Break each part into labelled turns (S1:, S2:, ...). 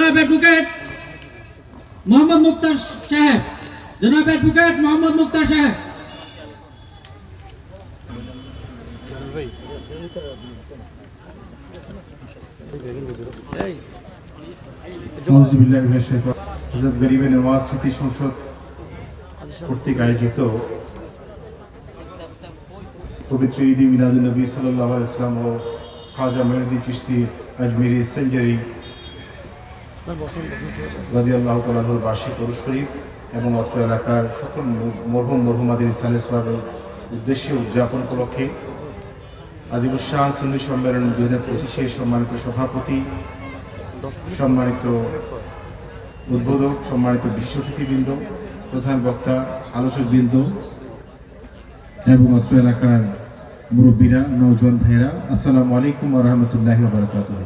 S1: Advocate Mohammad Mukhtar साहब, जनाब advocate Mohammad Mukhtar साहब।
S2: হযরত গরিবে নওয়াজ স্মৃতি সংসদ কর্তৃক আয়োজিত পবিত্র ঈদ মিলাদুন নবী সাল্লাল্লাহু আলাইহি ওয়াসাল্লাম ও খাজা মঈনুদ্দিন চিশতি আজমিরি সেঞ্জারি রাদিয়াল্লাহু তাআলা আনহুর বার্ষিক উরুস শরীফ এবং অত্র এলাকার সকল মরহুমাদের ইসালে সওয়াবের উদ্দেশ্যে উদযাপন উপলক্ষে আজিমুস শাহ সুন্নি সম্মেলন 2025-এর সম্মানিত সভাপতি, সম্মানিত উদ্বোধক, সম্মানিত বিশেষ অতিথিবৃন্দ, প্রধান বক্তা, আলোচকবৃন্দ এবং অত্র এলাকার মুরব্বীরা, নওজোয়ান ভাইয়েরা, আসসালামু আলাইকুম ওয়া রাহমাতুল্লাহি ওয়া বারাকাতুহু।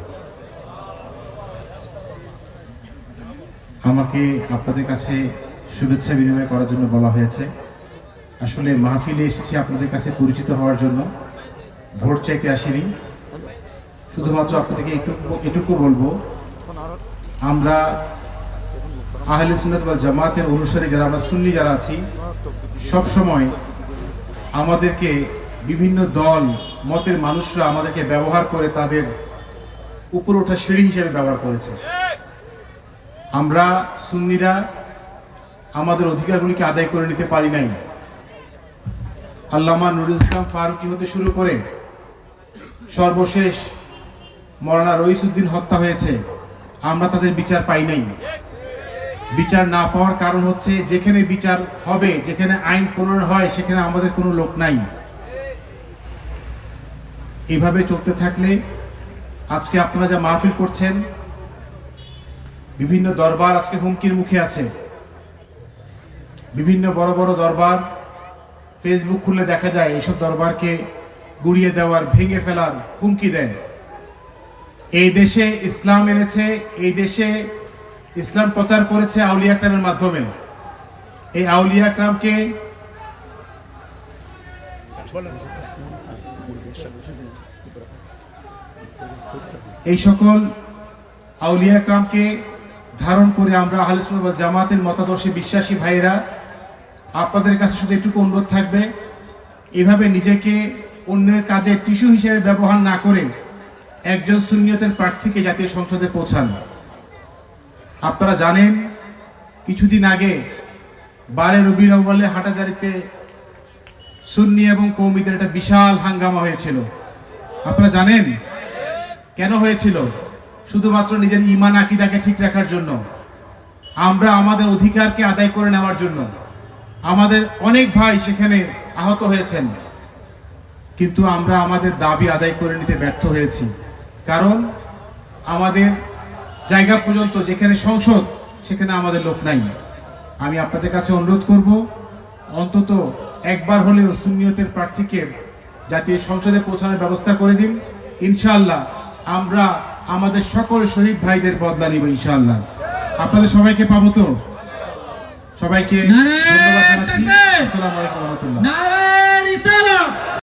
S2: আমাকে আপনাদের কাছে শুভেচ্ছা বিনিময় করার জন্য বলা হয়েছে। আসলে মাহফিলে এসেছি আপনাদের কাছে পরিচিত হওয়ার জন্য, ভোট চাইতে আসিনি। শুধুমাত্র আপনাদেরকে এটুকু বলবো, আমরা আহলে সুন্নাত ওয়াল জামাতের অনুসারী যারা, আমরা সুন্নি যারা আছি, সব সময় আমাদেরকে বিভিন্ন দল মতের মানুষরা আমাদেরকে ব্যবহার করে তাদের উপরে ওঠা সিঁড়ি হিসেবে ব্যবহার করেছে। আমরা সুন্নিরা আমাদের অধিকারগুলিকে আদায় করে নিতে পারি নাই। আল্লামা নুরুল ইসলাম ফারুকী হতে শুরু করে সর্বশেষ মৌলানা রইসউদ্দিন হত্যা হয়েছে, আমরা তাদের বিচার পাই নাই। বিচার না পাওয়ার কারণ হচ্ছে, যেখানে বিচার হবে, যেখানে আইন প্রণয়ন হয়, সেখানে আমাদের কোনো লোক নাই। এভাবে চলতে থাকলে আজকে আপনারা যা মাহফিল করছেন, বিভিন্ন দরবার আজকে হুমকির মুখে আছে। বিভিন্ন বড় বড় দরবার ফেসবুক খুললে দেখা যায় এইসব দরবারকে গুড়িয়ে দেওয়ার, ভেঙে ফেলার হুমকি দেয়। এই দেশে ইসলাম এনেছে, এই দেশে ইসলাম প্রচার করেছে আউলিয়া একরামের মাধ্যমে। এই আউলিয়া একরামকে এই সকল আউলিয়া একরামকে ধারণ করে আমরা আহলে সুন্নাত ওয়াল জামাতের মতাদর্শে বিশ্বাসী ভাইয়েরা, আপনাদের কাছে শুধু একটু অনুরোধ থাকবে, এভাবে নিজেকে অন্যের কাজে টিস্যু হিসেবে ব্যবহার না করে একজন সুন্নিয়তের প্রার্থীকে জাতীয় সংসদে পৌঁছান। আপনারা জানেন, কিছুদিন আগে 12 রবিউল আউয়ালে হাটাজারিতে সুন্নি এবং কওমিদের একটা বিশাল হাঙ্গামা হয়েছিল। আপনারা জানেন কেন হয়েছিল? শুধুমাত্র নিজের ঈমান আকীদাকে ঠিক রাখার জন্য, আমরা আমাদের অধিকারকে আদায় করে নেওয়ার জন্য। আমাদের অনেক ভাই সেখানে আহত হয়েছেন, কিন্তু আমরা আমাদের দাবি আদায় করে নিতে ব্যর্থ হয়েছি। কারণ আমাদের জায়গা পর্যন্ত, যেখানে সংসদ, সেখানে আমাদের লোক নাই। আমি আপনাদের কাছে অনুরোধ করব, অন্তত একবার হলেও সুন্নিয়তের প্রার্থীকে জাতীয় সংসদে পৌঁছানোর ব্যবস্থা করে দিন। ইনশাআল্লাহ আমরা আমাদের সকল শহীদ ভাইদের বদলা নিব ইনশাআল্লাহ। আপনাদের সবাইকে পাবো তো? সবাইকে ধন্যবাদ জানাচ্ছি। আসসালামু আলাইকুম ওয়া রাহমাতুল্লাহ।